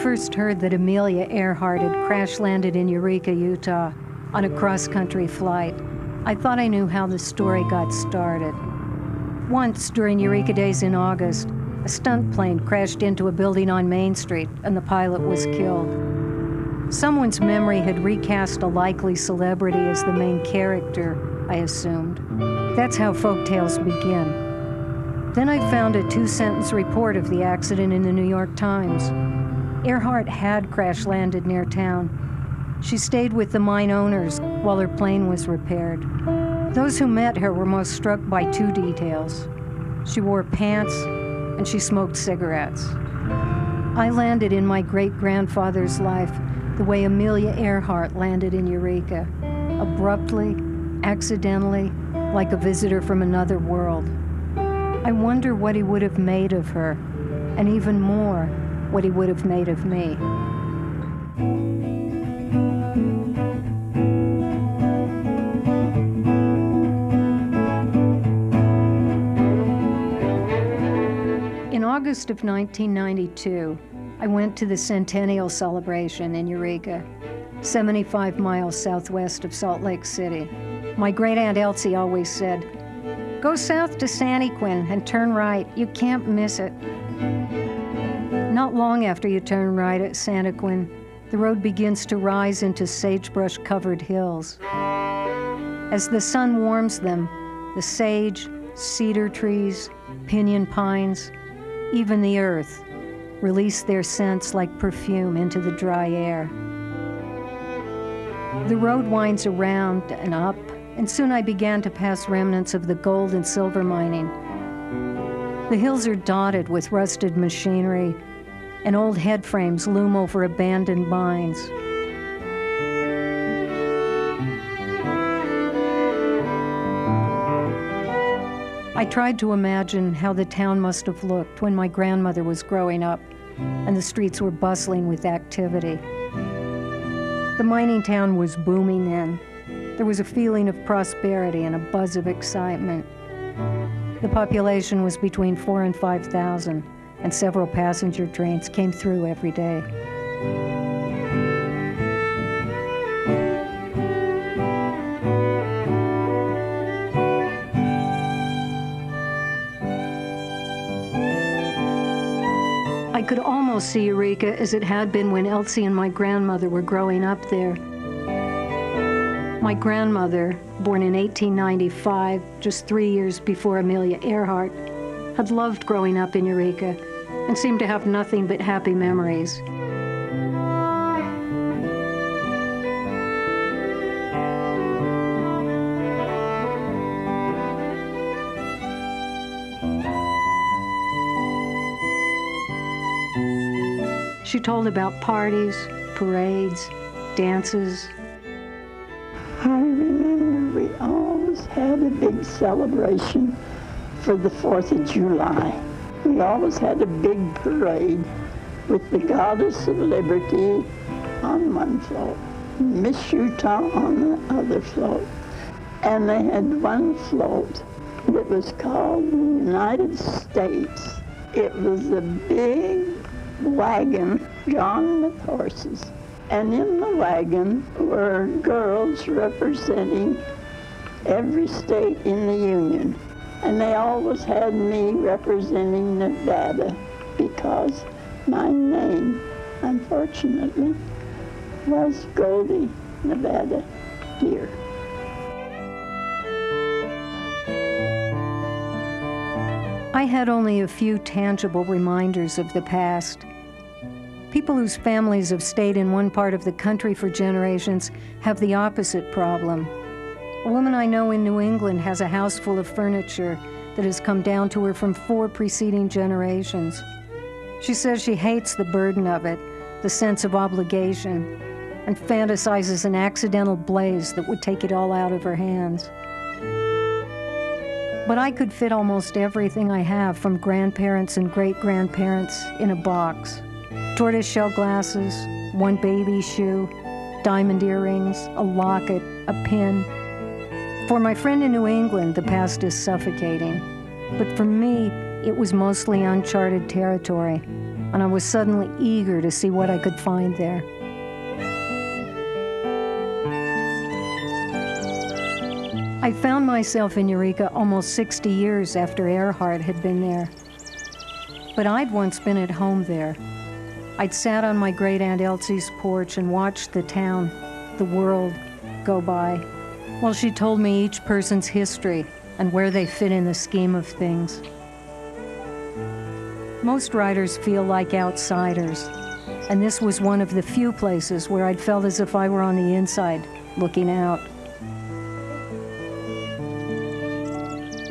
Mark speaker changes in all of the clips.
Speaker 1: First heard that Amelia Earhart had crash-landed in Eureka, Utah, on a cross-country flight, I thought I knew how the story got started. Once, during Eureka days in August, a stunt plane crashed into a building on Main Street, and the pilot was killed. Someone's memory had recast a likely celebrity as the main character, I assumed. That's how folktales begin. Then I found a 2-sentence report of the accident in the New York Times. Earhart had crash-landed near town. She stayed with the mine owners while her plane was repaired. Those who met her were most struck by 2 details. She wore pants, and she smoked cigarettes. I landed in my great-grandfather's life the way Amelia Earhart landed in Eureka, abruptly, accidentally, like a visitor from another world. I wonder what he would have made of her, and even more, what he would have made of me. In August of 1992, I went to the Centennial Celebration in Eureka, 75 miles southwest of Salt Lake City. My great-aunt Elsie always said, "Go south to Santaquin and turn right. You can't miss it." Not long after you turn right at Santaquin, the road begins to rise into sagebrush-covered hills. As the sun warms them, the sage, cedar trees, pinyon pines, even the earth, release their scents like perfume into the dry air. The road winds around and up, and soon I began to pass remnants of the gold and silver mining. The hills are dotted with rusted machinery, and old head frames loom over abandoned mines. I tried to imagine how the town must have looked when my grandmother was growing up and the streets were bustling with activity. The mining town was booming then. There was a feeling of prosperity and a buzz of excitement. The population was between 4,000 and 5,000, and several passenger trains came through every day. I could almost see Eureka as it had been when Elsie and my grandmother were growing up there. My grandmother, born in 1895, just 3 years before Amelia Earhart, had loved growing up in Eureka and seemed to have nothing but happy memories. She told about parties, parades, dances.
Speaker 2: I remember we always had a big celebration for the 4th of July. We always had a big parade with the Goddess of Liberty on one float, Miss Utah on the other float. And they had one float that was called the United States. It was a big wagon drawn with horses. And in the wagon were girls representing every state in the Union. And they always had me representing Nevada because my name, unfortunately, was Goldie Nevada Deer.
Speaker 1: I had only a few tangible reminders of the past. People whose families have stayed in one part of the country for generations have the opposite problem. A woman I know in New England has a house full of furniture that has come down to her from 4 preceding generations. She says she hates the burden of it, the sense of obligation, and fantasizes an accidental blaze that would take it all out of her hands. But I could fit almost everything I have from grandparents and great-grandparents in a box. Tortoiseshell glasses, one baby shoe, diamond earrings, a locket, a pin. For my friend in New England, the past is suffocating. But for me, it was mostly uncharted territory, and I was suddenly eager to see what I could find there. I found myself in Eureka almost 60 years after Earhart had been there. But I'd once been at home there. I'd sat on my great Aunt Elsie's porch and watched the town, the world, go by, while she told me each person's history and where they fit in the scheme of things. Most writers feel like outsiders, and this was one of the few places where I'd felt as if I were on the inside, looking out.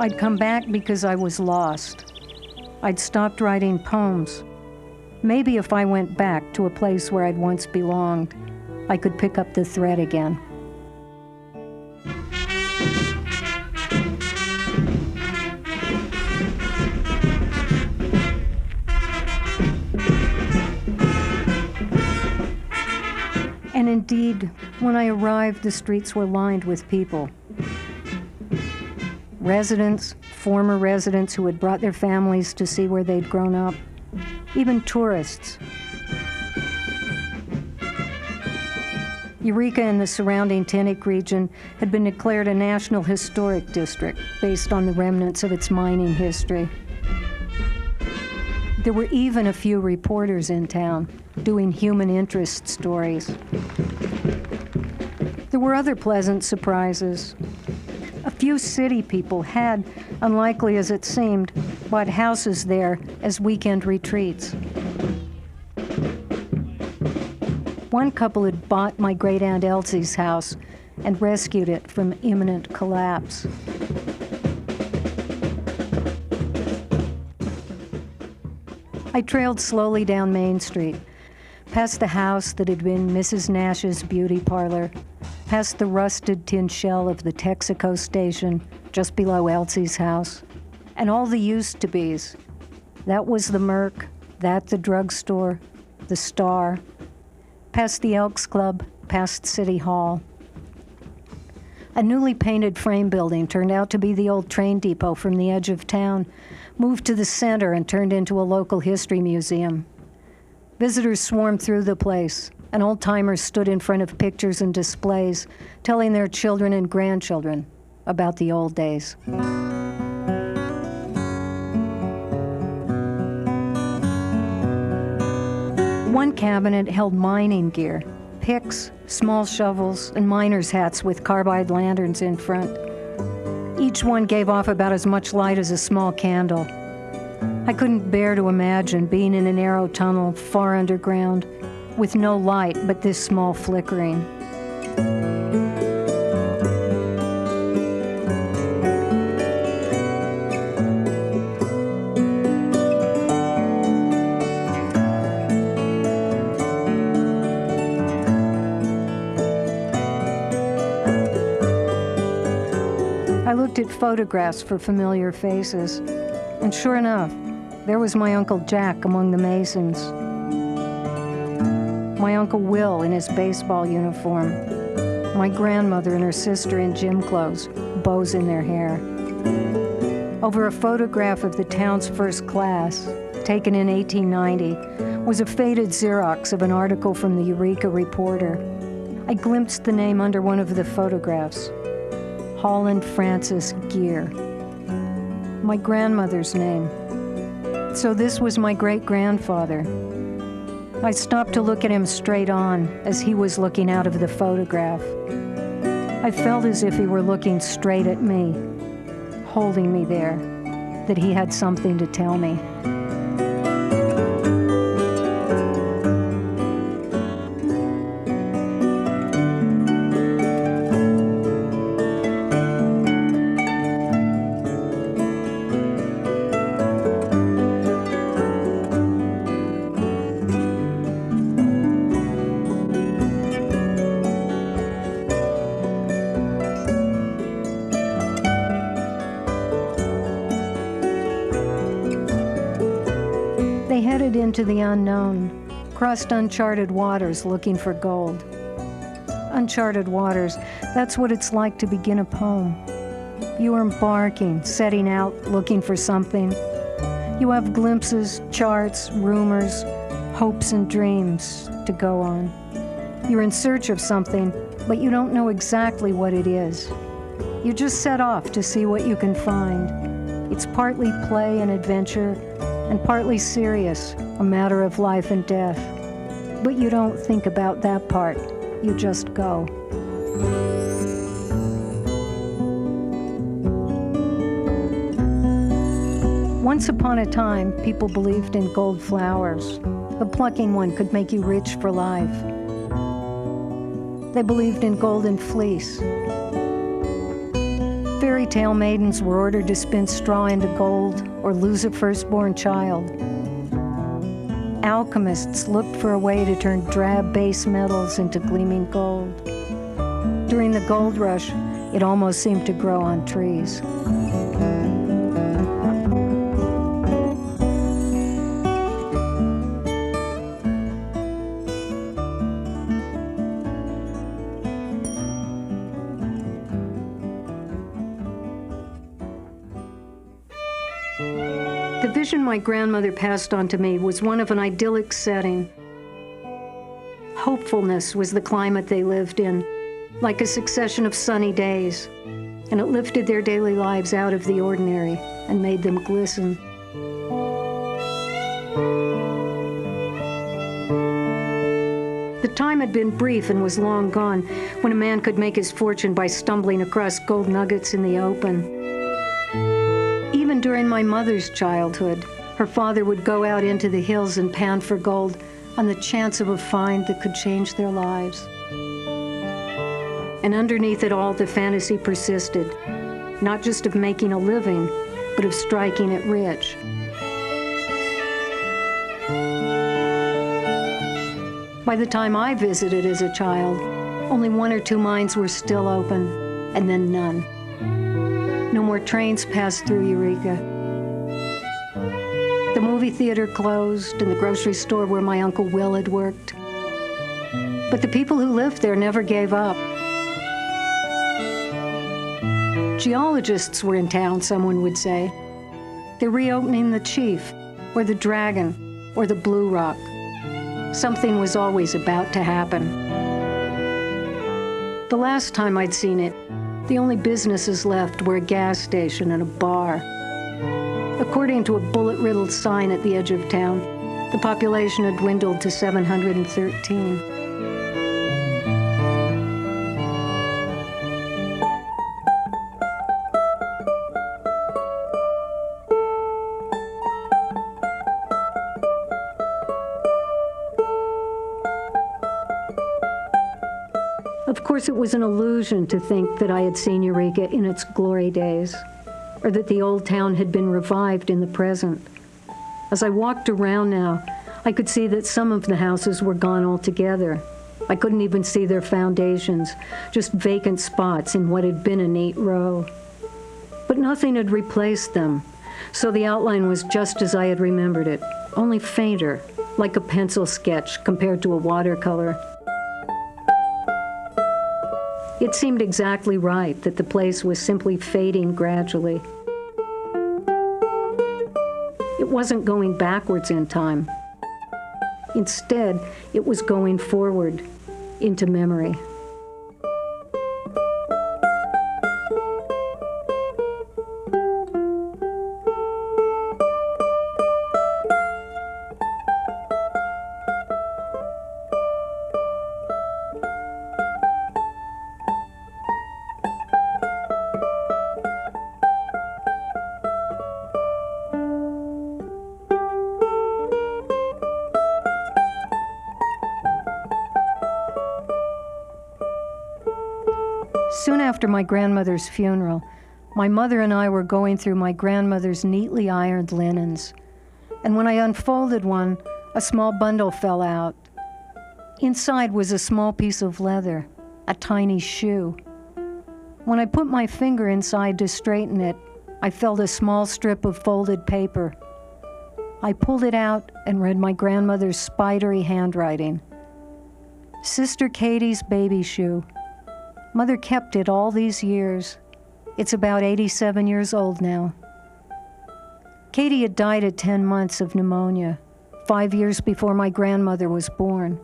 Speaker 1: I'd come back because I was lost. I'd stopped writing poems. Maybe if I went back to a place where I'd once belonged, I could pick up the thread again. And indeed, when I arrived, the streets were lined with people. Residents, former residents who had brought their families to see where they'd grown up, even tourists. Eureka and the surrounding Tinnick region had been declared a National Historic District based on the remnants of its mining history. There were even a few reporters in town doing human interest stories. There were other pleasant surprises. A few city people had, unlikely as it seemed, bought houses there as weekend retreats. One couple had bought my great Aunt Elsie's house and rescued it from imminent collapse. I trailed slowly down Main Street, past the house that had been Mrs. Nash's beauty parlor, past the rusted tin shell of the Texaco station just below Elsie's house, and all the used-to-bes. That was the Merc, that the drugstore, the Star, past the Elks Club, past City Hall. A newly painted frame building turned out to be the old train depot from the edge of town, moved to the center and turned into a local history museum. Visitors swarmed through the place, and old-timers stood in front of pictures and displays, telling their children and grandchildren about the old days. One cabinet held mining gear, picks, small shovels, and miners' hats with carbide lanterns in front. Each one gave off about as much light as a small candle. I couldn't bear to imagine being in a narrow tunnel far underground with no light but this small flickering. I looked at photographs for familiar faces, and sure enough, there was my Uncle Jack among the masons. My Uncle Will in his baseball uniform. My grandmother and her sister in gym clothes, bows in their hair. Over a photograph of the town's first class, taken in 1890, was a faded Xerox of an article from the Eureka Reporter. I glimpsed the name under one of the photographs, Holland Francis Gear. My grandmother's name. So this was my great-grandfather. I stopped to look at him straight on as he was looking out of the photograph. I felt as if he were looking straight at me, holding me there, that he had something to tell me. They headed into the unknown, crossed uncharted waters looking for gold. Uncharted waters, that's what it's like to begin a poem. You are embarking, setting out, looking for something. You have glimpses, charts, rumors, hopes and dreams to go on. You're in search of something, but you don't know exactly what it is. You just set off to see what you can find. It's partly play and adventure, and partly serious, a matter of life and death. But you don't think about that part. You just go. Once upon a time, people believed in gold flowers. The plucking one could make you rich for life. They believed in golden fleece. Fairy tale maidens were ordered to spin straw into gold or lose a firstborn child. Alchemists looked for a way to turn drab base metals into gleaming gold. During the gold rush, it almost seemed to grow on trees. The vision my grandmother passed on to me was one of an idyllic setting. Hopefulness was the climate they lived in, like a succession of sunny days, and it lifted their daily lives out of the ordinary and made them glisten. The time had been brief and was long gone when a man could make his fortune by stumbling across gold nuggets in the open. Even during my mother's childhood, her father would go out into the hills and pan for gold on the chance of a find that could change their lives. And underneath it all, the fantasy persisted, not just of making a living, but of striking it rich. By the time I visited as a child, only 1 or 2 mines were still open, and then none. No more trains passed through Eureka. The movie theater closed, and the grocery store where my Uncle Will had worked. But the people who lived there never gave up. Geologists were in town, someone would say. They're reopening the Chief, or the Dragon, or the Blue Rock. Something was always about to happen. The last time I'd seen it, the only businesses left were a gas station and a bar. According to a bullet-riddled sign at the edge of town, the population had dwindled to 713. Of course, it was an illusion to think that I had seen Eureka in its glory days, or that the old town had been revived in the present. As I walked around now, I could see that some of the houses were gone altogether. I couldn't even see their foundations, just vacant spots in what had been a neat row. But nothing had replaced them, so the outline was just as I had remembered it, only fainter, like a pencil sketch compared to a watercolor. It seemed exactly right that the place was simply fading gradually. It wasn't going backwards in time. Instead, it was going forward into memory. Soon after my grandmother's funeral, my mother and I were going through my grandmother's neatly ironed linens. And when I unfolded one, a small bundle fell out. Inside was a small piece of leather, a tiny shoe. When I put my finger inside to straighten it, I felt a small strip of folded paper. I pulled it out and read my grandmother's spidery handwriting. Sister Katie's baby shoe. Mother kept it all these years. It's about 87 years old now. Katie had died at 10 months of pneumonia, 5 years before my grandmother was born.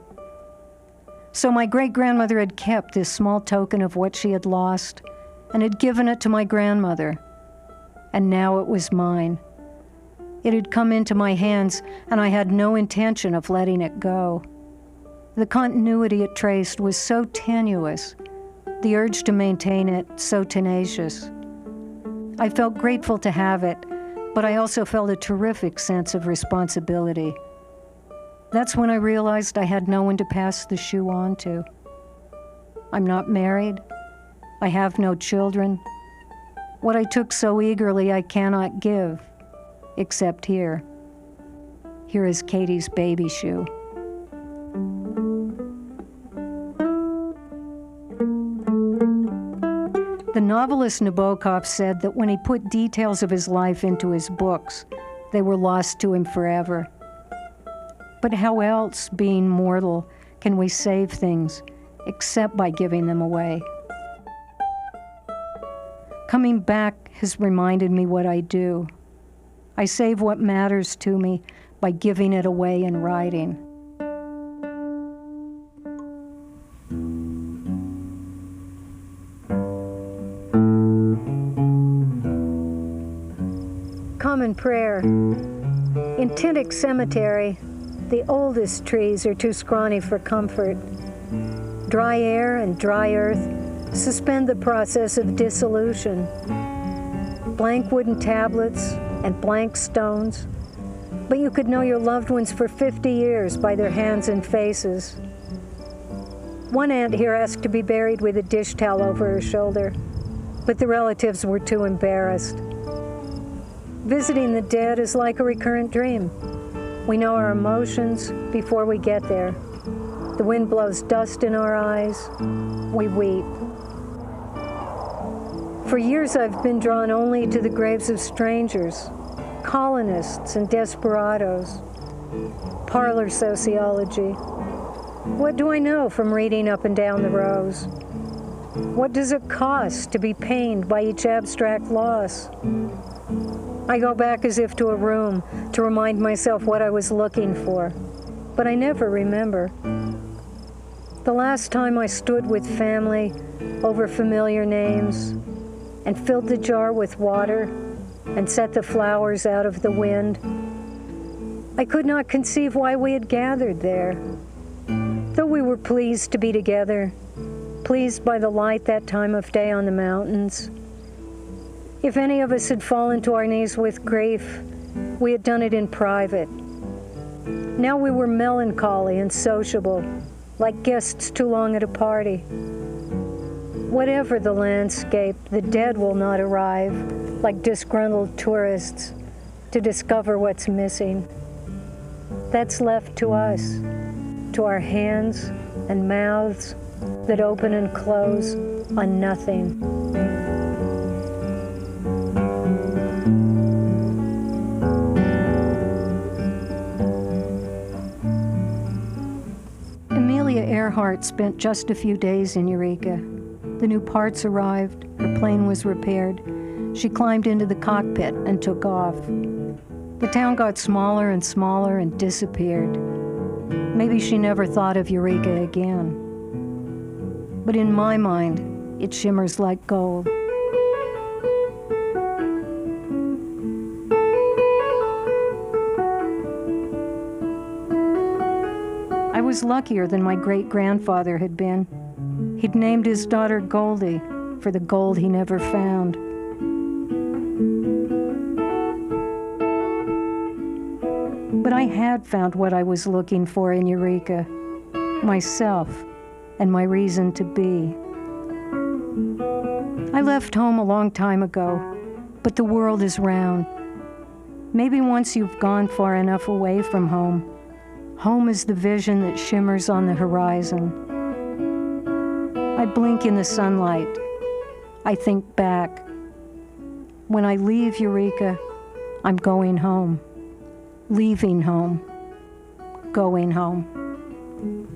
Speaker 1: So my great-grandmother had kept this small token of what she had lost and had given it to my grandmother. And now it was mine. It had come into my hands, and I had no intention of letting it go. The continuity it traced was so tenuous, the urge to maintain it so tenacious. I felt grateful to have it, but I also felt a terrific sense of responsibility. That's when I realized I had no one to pass the shoe on to. I'm not married. I have no children. What I took so eagerly I cannot give, except here. Here is Katie's baby shoe. The novelist Nabokov said that when he put details of his life into his books, they were lost to him forever. But how else, being mortal, can we save things except by giving them away? Coming back has reminded me what I do. I save what matters to me by giving it away in writing. Common prayer. In Tintic Cemetery, the oldest trees are too scrawny for comfort. Dry air and dry earth suspend the process of dissolution. Blank wooden tablets and blank stones, but you could know your loved ones for 50 years by their hands and faces. One aunt here asked to be buried with a dish towel over her shoulder, but the relatives were too embarrassed. Visiting the dead is like a recurrent dream. We know our emotions before we get there. The wind blows dust in our eyes. We weep. For years I've been drawn only to the graves of strangers, colonists and desperados. Parlor sociology. What do I know from reading up and down the rows? What does it cost to be pained by each abstract loss? I go back as if to a room to remind myself what I was looking for, but I never remember. The last time I stood with family over familiar names and filled the jar with water and set the flowers out of the wind, I could not conceive why we had gathered there. Though we were pleased to be together, pleased by the light that time of day on the mountains. If any of us had fallen to our knees with grief, we had done it in private. Now we were melancholy and sociable, like guests too long at a party. Whatever the landscape, the dead will not arrive, like disgruntled tourists, to discover what's missing. That's left to us, to our hands and mouths that open and close on nothing. Earhart spent just a few days in Eureka. The new parts arrived, her plane was repaired. She climbed into the cockpit and took off. The town got smaller and smaller and disappeared. Maybe she never thought of Eureka again. But in my mind, it shimmers like gold. I was luckier than my great-grandfather had been. He'd named his daughter Goldie for the gold he never found. But I had found what I was looking for in Eureka, myself and my reason to be. I left home a long time ago, but the world is round. Maybe once you've gone far enough away from home, home is the vision that shimmers on the horizon. I blink in the sunlight. I think back. When I leave Eureka, I'm going home. leaving home, going home.